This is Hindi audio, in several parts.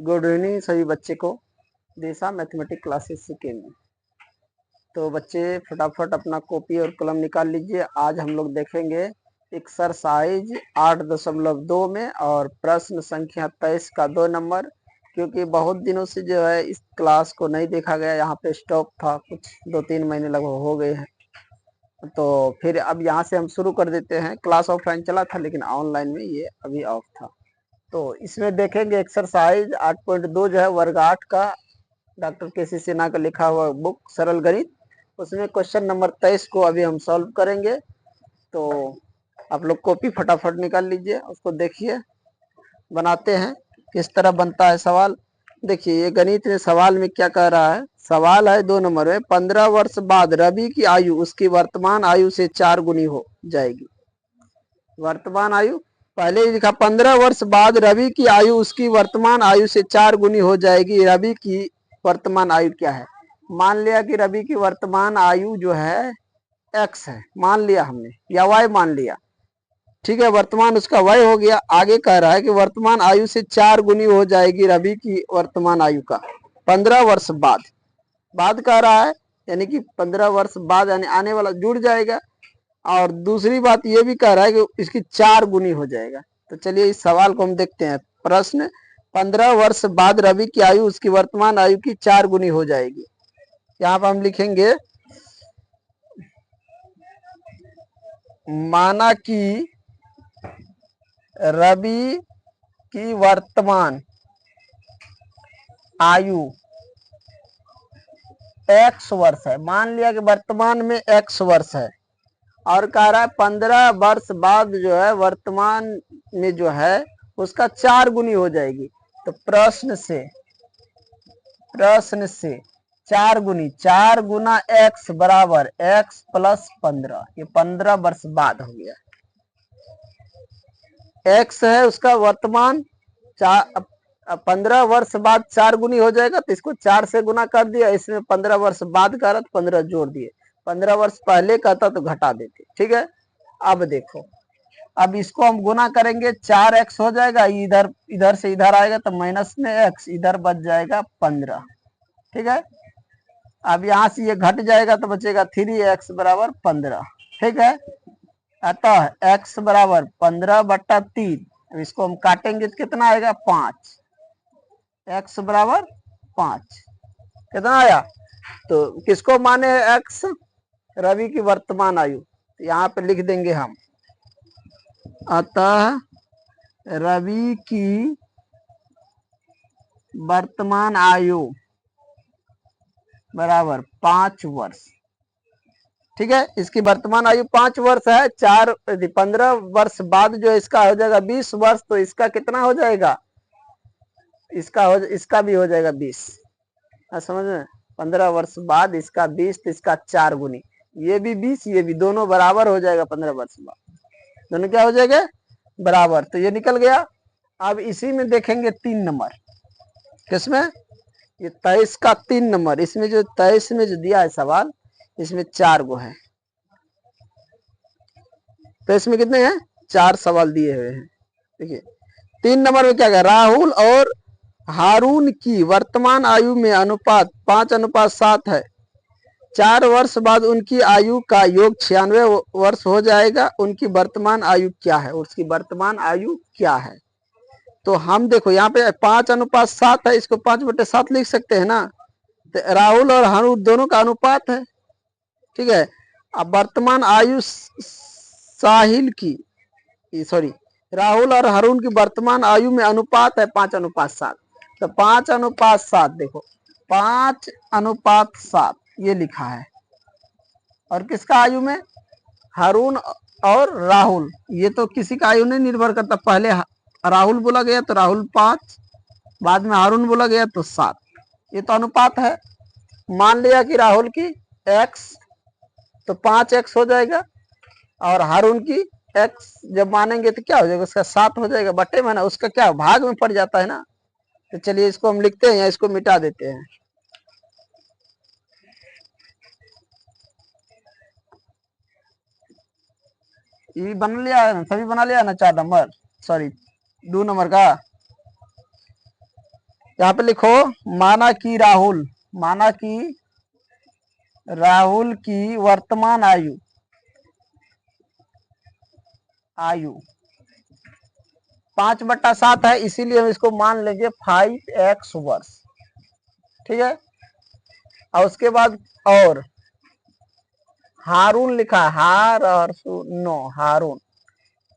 गुड इवनिंग सभी बच्चे को दिशा मैथमेटिक्स क्लासेस सीखे में। तो बच्चे फटाफट अपना कॉपी और कलम निकाल लीजिए। आज हम लोग देखेंगे एक्सरसाइज 8.2 में और प्रश्न संख्या 23 का 2 नंबर। क्योंकि बहुत दिनों से जो है इस क्लास को नहीं देखा गया, यहाँ पे स्टॉप था, कुछ 2-3 महीने लगभग हो गए हैं। तो फिर अब यहाँ से हम शुरू कर देते हैं। क्लास ऑफलाइन चला था लेकिन ऑनलाइन में ये अभी ऑफ था। तो इसमें देखेंगे एक्सरसाइज 8.2 जो है वर्ग 8 का डॉक्टर केसी सिन्हा का लिखा हुआ बुक सरल गणित, उसमें क्वेश्चन नंबर 23 को अभी हम सॉल्व करेंगे। तो आप लोग कॉपी फटाफट निकाल लीजिए, उसको देखिए बनाते हैं किस तरह बनता है सवाल। देखिए ये गणित में सवाल में क्या कह रहा है। सवाल है 2 नंबर में 15 वर्ष बाद रवि की आयु उसकी वर्तमान आयु से 4 गुनी हो जाएगी। वर्तमान आयु पहले ही लिखा 15 वर्ष बाद रवि की आयु उसकी वर्तमान आयु से 4 गुनी हो जाएगी। रवि की वर्तमान आयु क्या है। मान लिया कि रवि की वर्तमान आयु जो है x है, मान लिया हमने, या y मान लिया, ठीक है। वर्तमान उसका y हो गया। आगे कह रहा है कि वर्तमान आयु से 4 गुनी हो जाएगी रवि की वर्तमान आयु का 15 वर्ष बाद। बाद कह रहा है यानी कि 15 वर्ष बाद यानी आने वाला जुड़ जाएगा। और दूसरी बात ये भी कह रहा है कि इसकी 4 गुनी हो जाएगा। तो चलिए इस सवाल को हम देखते हैं। प्रश्न 15 वर्ष बाद रवि की आयु उसकी वर्तमान आयु की 4 गुनी हो जाएगी। यहाँ पर हम लिखेंगे माना कि रवि की वर्तमान आयु x वर्ष है। मान लिया कि वर्तमान में x वर्ष है और कह रहा है 15 वर्ष बाद जो है वर्तमान में जो है उसका 4 गुनी हो जाएगी। तो प्रश्न से 4 गुनी, 4 गुना x बराबर x प्लस 15, ये 15 वर्ष बाद हो गया। x है उसका वर्तमान, 15 वर्ष बाद 4 गुनी हो जाएगा तो इसको 4 से गुना कर दिया। इसमें 15 वर्ष बाद का रहा तो 15 जोड़ दिए, 15 वर्ष पहले का था तो घटा देते, ठीक है। अब देखो, अब इसको हम गुना करेंगे, 4x हो जाएगा, इधर से इधर आएगा तो माइनस में x, इधर बच जाएगा 15, ठीक है। अब यहाँ से ये घट जाएगा तो बचेगा 3x बराबर 15, ठीक है। अतः x बराबर 15/3, अब इसको हम काटेंगे तो कितना आएगा 5, x बराबर 5 कितना आया। तो किसको माने x, रवि की वर्तमान आयु। तो यहाँ पे लिख देंगे हम, अतः रवि की वर्तमान आयु बराबर 5 वर्ष, ठीक है। इसकी वर्तमान आयु 5 वर्ष है। 15 वर्ष बाद जो इसका हो जाएगा 20 वर्ष, तो इसका कितना हो जाएगा, इसका भी हो जाएगा 20। समझ में, 15 वर्ष बाद इसका 20 तो इसका 4 गुनी, ये भी 20 ये भी, दोनों बराबर हो जाएगा। 15 वर्ष बाद दोनों क्या हो जाएगा, बराबर। तो ये निकल गया। अब इसी में देखेंगे 3 नंबर, किसमें, ये 23 का 3 नंबर। इसमें जो 23 में जो दिया है सवाल, इसमें 4 गो है। तो इसमें कितने हैं, 4 सवाल दिए हुए हैं। देखिए 3 नंबर में क्या कहा, राहुल और हारून की वर्तमान आयु में अनुपात 5:7 है। 4 वर्ष बाद उनकी आयु का योग 96 वर्ष हो जाएगा। उनकी वर्तमान आयु क्या है, उसकी वर्तमान आयु क्या है। तो हम देखो यहाँ पे 5:7 है, इसको 5/7 लिख सकते हैं ना। तो राहुल और हारून दोनों का अनुपात है, ठीक है। अब वर्तमान आयु साहिल की, सॉरी, राहुल और हारून की वर्तमान आयु में अनुपात है 5:7। तो 5:7 देखो, 5:7 ये लिखा है। और किसका आयु में, हारून और राहुल, ये तो किसी का आयु नहीं निर्भर करता। पहले राहुल बोला गया तो राहुल 5, बाद में हारून बोला गया तो 7, ये तो अनुपात है। मान लिया कि राहुल की x तो 5x हो जाएगा, और हारून की x जब मानेंगे तो क्या हो जाएगा, उसका 7 हो जाएगा, बटे में ना, उसका क्या भाग में पड़ जाता है ना। तो चलिए इसको हम लिखते हैं या इसको मिटा देते हैं। ये बना लिया है ना, सभी बना लिया ना 4 नंबर, सॉरी 2 नंबर का। यहाँ पे लिखो, माना कि राहुल की वर्तमान आयु 5/7 है, इसीलिए हम इसको मान लेंगे 5x वर्ष। ठीक है, और उसके बाद और हारून लिखा, हारून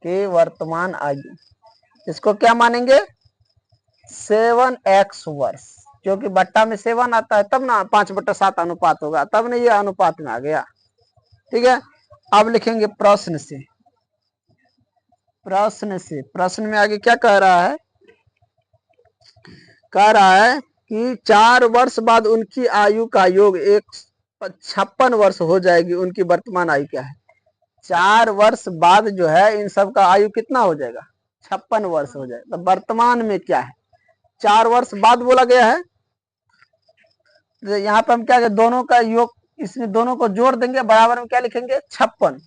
की वर्तमान आयु, इसको क्या मानेंगे 7x वर्ष, क्योंकि बट्टा में 7 आता है तब ना 5/7 अनुपात होगा, तब ना ये अनुपात में आ गया। ठीक है, अब लिखेंगे प्रश्न में आगे क्या कह रहा है, कि 4 वर्ष बाद उनकी आयु का योग 56 वर्ष हो जाएगी। उनकी वर्तमान आयु क्या है, 4 वर्ष बाद जो है इन सब का आयु कितना हो जाएगा, 56 वर्ष हो जाएगा। तो वर्तमान में क्या है, 4 वर्ष बाद बोला गया है, तो यहाँ पे हम क्या, दोनों का योग, इसमें दोनों को जोड़ देंगे, बराबर में क्या लिखेंगे 56।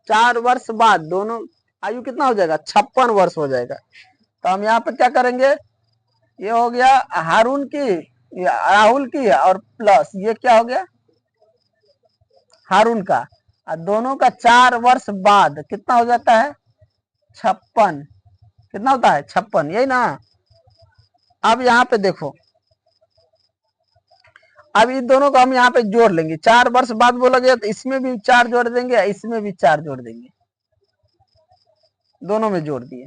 4 वर्ष बाद दोनों आयु कितना हो जाएगा, 56 वर्ष हो जाएगा। तो हम यहाँ पे क्या करेंगे, ये हो गया हारून की, राहुल की, और प्लस ये क्या हो गया हारून का, और दोनों का 4 वर्ष बाद कितना हो जाता है 56, कितना होता है 56, यही ना। अब यहाँ पे देखो, अब इन दोनों को हम यहाँ पे जोड़ लेंगे, 4 वर्ष बाद बोला गया तो इसमें भी 4 जोड़ देंगे, इसमें भी 4 जोड़ देंगे, दोनों में जोड़ दिए,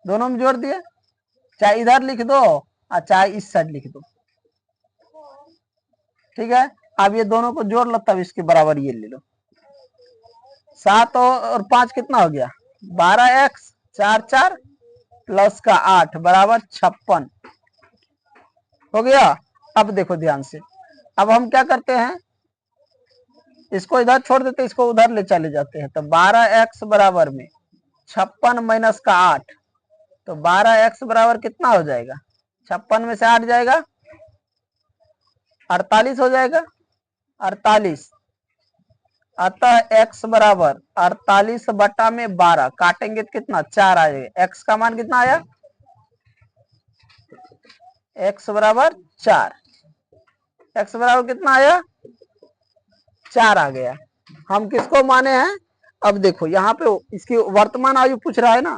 दोनों में जोड़ दिए, चाहे इधर लिख दो और चाहे इस साइड लिख दो। ठीक है, अब ये दोनों को जोड़ लो, तब इसके बराबर ये ले लो, 7 और 5 कितना हो गया 12x, 4 4 प्लस का 8 बराबर 56 हो गया। अब देखो ध्यान से, अब हम क्या करते हैं, इसको इधर छोड़ देते, इसको उधर ले चले जाते हैं, तो 12x बराबर में 56 माइनस का 8, तो 12x बराबर कितना हो जाएगा, 56 में से 8 जाएगा 48 हो जाएगा, 48। अतः x बराबर 48/12, काटेंगे तो कितना 4 आएगा, x का मान कितना आया, x बराबर 4, x बराबर कितना आया 4 आ गया। हम किसको माने हैं, अब देखो यहाँ पे इसकी वर्तमान आयु पूछ रहा है ना,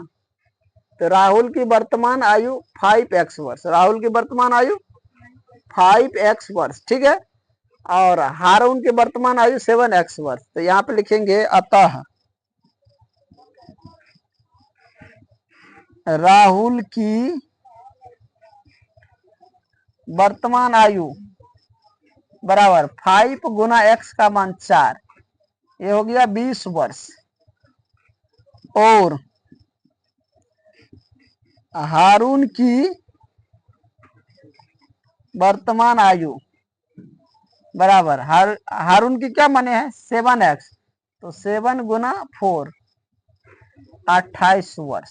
तो राहुल की वर्तमान आयु 5x वर्ष, राहुल की वर्तमान आयु 5x वर्ष। ठीक है, और हारून की वर्तमान आयु 7x वर्ष। तो यहाँ पे लिखेंगे अतः राहुल की वर्तमान आयु बराबर 5 गुना x का मान 4, ये हो गया 20 वर्ष, और हारून की वर्तमान आयु बराबर हारून की क्या माने हैं 7x, तो 7 गुना 4 28 वर्ष,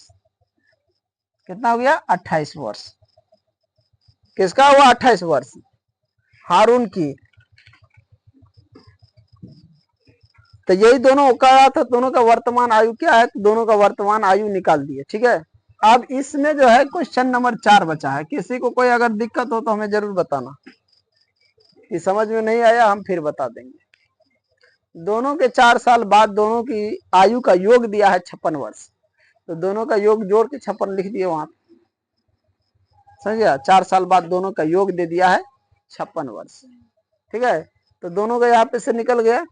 कितना हो गया 28 वर्ष, किसका हुआ 28 वर्ष हारून की। तो यही दोनों का था, दोनों का वर्तमान आयु क्या है, तो दोनों का वर्तमान आयु निकाल दिए। ठीक है, अब इसमें जो है क्वेश्चन नंबर 4 बचा है, किसी को कोई अगर दिक्कत हो तो हमें जरूर बताना, कि समझ में नहीं आया हम फिर बता देंगे। दोनों के 4 साल बाद दोनों की आयु का योग दिया है 56 वर्ष, तो दोनों का योग जोड़ के 56 लिख दिए वहां, समझिए 4 साल बाद दोनों का योग दे दिया है 56 वर्ष। ठीक है, तो दोनों का यहाँ पे से निकल गया।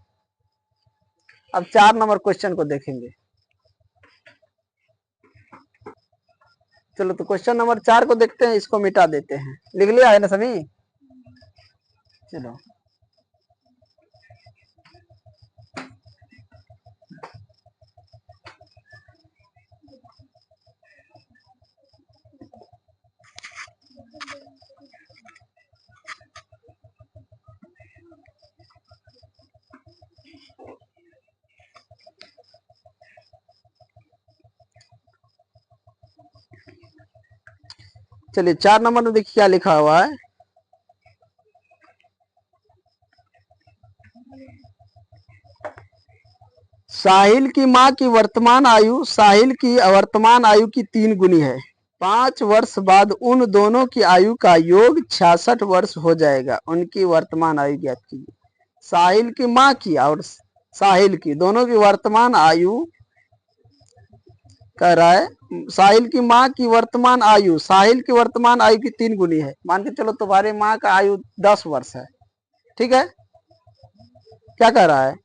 अब 4 नंबर क्वेश्चन को देखेंगे। चलो तो क्वेश्चन नंबर 4 को देखते हैं, इसको मिटा देते हैं, लिख लिया है ना सभी, चलो चलिए 4 नंबर में देखिए क्या लिखा हुआ है, साहिल की माँ की वर्तमान आयु साहिल की वर्तमान आयु की 3 गुनी है। 5 वर्ष बाद उन दोनों की आयु का योग 66 वर्ष हो जाएगा। उनकी वर्तमान आयु ज्ञात कीजिए। साहिल की माँ की और साहिल की दोनों की वर्तमान आयु कह रहा है। साहिल की माँ की वर्तमान आयु साहिल की वर्तमान आयु की 3 गुनी है। मान के चलो तुम्हारी माँ का आयु 10 वर्ष है, ठीक है। क्या कह रहा है,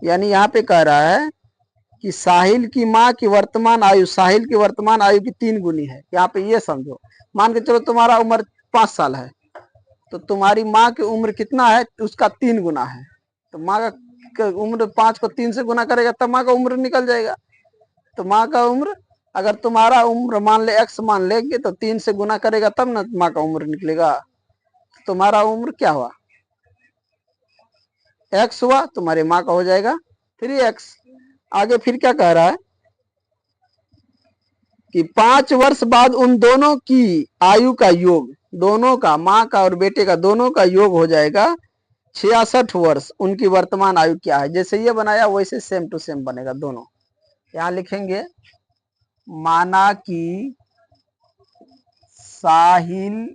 यानी यहाँ पे कह रहा है कि साहिल की माँ की वर्तमान आयु साहिल की वर्तमान आयु की 3 गुनी है। यहाँ पे ये समझो, मान के चलो तुम्हारा उम्र 5 साल है, तो तुम्हारी माँ की उम्र कितना है, उसका 3 गुना है। तो माँ का उम्र 5 को 3 से गुना करेगा तब माँ का उम्र निकल जाएगा। तो माँ का उम्र, अगर तुम्हारा उम्र मान ले x मान लेंगे तो 3 से गुना करेगा तब ना माँ का उम्र निकलेगा। तो तुम्हारा उम्र क्या हुआ, x हुआ, तुम्हारी माँ का हो जाएगा 3x। आगे फिर क्या कह रहा है कि 5 वर्ष बाद उन दोनों की आयु का योग, दोनों का, माँ का और बेटे का दोनों का योग हो जाएगा 66 वर्ष। उनकी वर्तमान आयु क्या है, जैसे ये बनाया वैसे सेम टू सेम बनेगा दोनों। यहां लिखेंगे माना कि साहिल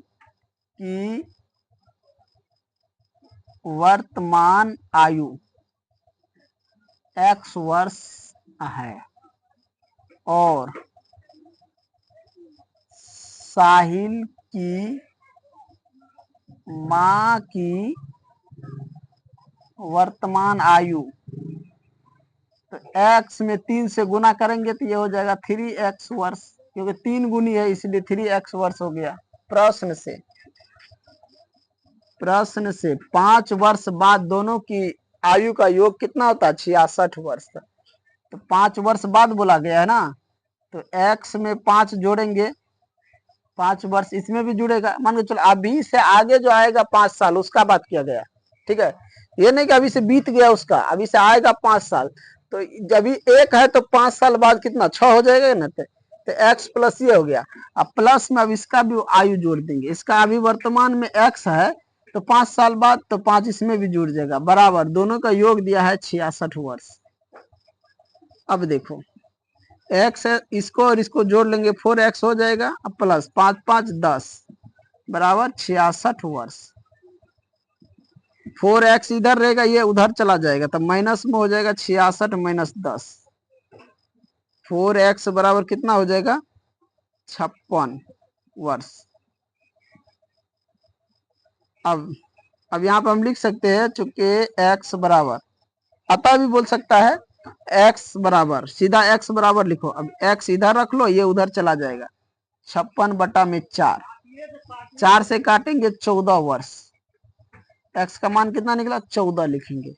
की वर्तमान आयु x वर्ष है और साहिल की माँ की वर्तमान आयु, तो x में 3 से गुना करेंगे तो ये हो जाएगा 3x वर्ष, क्योंकि 3 गुनी है इसलिए 3x वर्ष हो गया। प्रश्न से 5 वर्ष बाद दोनों की आयु का योग कितना होता है, 66 वर्ष। तो 5 वर्ष बाद बोला गया है ना, तो x में 5 जोड़ेंगे, 5 वर्ष इसमें भी जुड़ेगा। मान के चलो अभी से आगे जो आएगा 5 साल उसका बात किया गया, ठीक है। ये नहीं कि अभी से बीत गया उसका, अभी से आएगा 5 साल। तो जब 1 है तो 5 साल बाद कितना 6 हो जाएगा ना, तो x प्लस ये हो गया। अब प्लस में अब इसका भी आयु जोड़ देंगे, इसका अभी वर्तमान में x है तो 5 साल बाद तो 5 इसमें भी जुड़ जाएगा, बराबर दोनों का योग दिया है 66 वर्ष। अब देखो x है, इसको और इसको जोड़ लेंगे 4x हो जाएगा, अब प्लस 5 5 10 बराबर 66 वर्ष। 4x इधर रहेगा, ये उधर चला जाएगा, तब माइनस में हो जाएगा 66 माइनस 10, 4x बराबर कितना हो जाएगा 56 वर्ष। अब यहाँ पे हम लिख सकते हैं, चूंकि x बराबर, अतः भी बोल सकता है x बराबर, सीधा x बराबर लिखो। अब x इधर रख लो, ये उधर चला जाएगा, 56/4, 4 से काटेंगे 14 वर्ष। x का मान कितना निकला 14 लिखेंगे,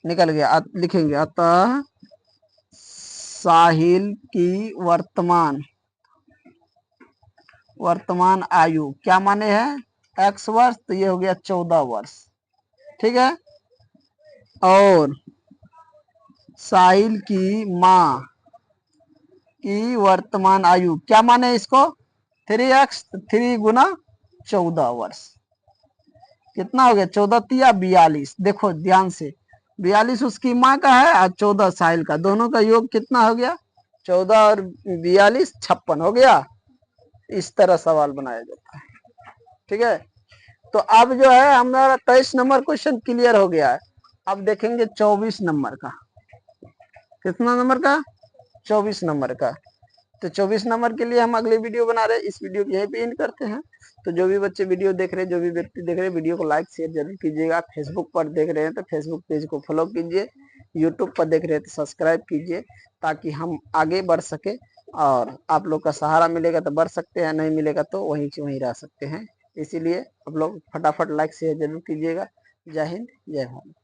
निकल गया। लिखेंगे अतः साहिल की वर्तमान आयु क्या माने है x वर्ष, तो ये हो गया 14 वर्ष, ठीक है। और साहिल की माँ की वर्तमान आयु क्या माने इसको 3x, 3 गुना 14 वर्ष, कितना हो गया 14 तिया 42। देखो ध्यान से, 42 उसकी माँ का है और 14 साहिल का, दोनों का योग कितना हो गया 14 और 42 56 हो गया। इस तरह सवाल बनाया जाता है, ठीक है। तो अब जो है हमारा 23 नंबर क्वेश्चन क्लियर हो गया है। अब देखेंगे 24 नंबर का, कितना नंबर का 24 नंबर का। तो 24 नंबर के लिए हम अगले वीडियो बना रहे हैं, इस वीडियो को यहीं पे एंड करते हैं। तो जो भी बच्चे वीडियो देख रहे हैं, जो भी व्यक्ति देख रहे हैं, वीडियो को लाइक शेयर जरूर कीजिएगा। फेसबुक पर देख रहे हैं तो फेसबुक पेज को फॉलो कीजिए, यूट्यूब पर देख रहे हैं तो सब्सक्राइब कीजिए, ताकि हम आगे बढ़ सके। और आप लोग का सहारा मिलेगा तो बढ़ सकते हैं, नहीं मिलेगा तो वहीं से वहीं रह सकते हैं। इसीलिए आप लोग फटाफट लाइक शेयर जरूर कीजिएगा। जय हिंद, जय भारत।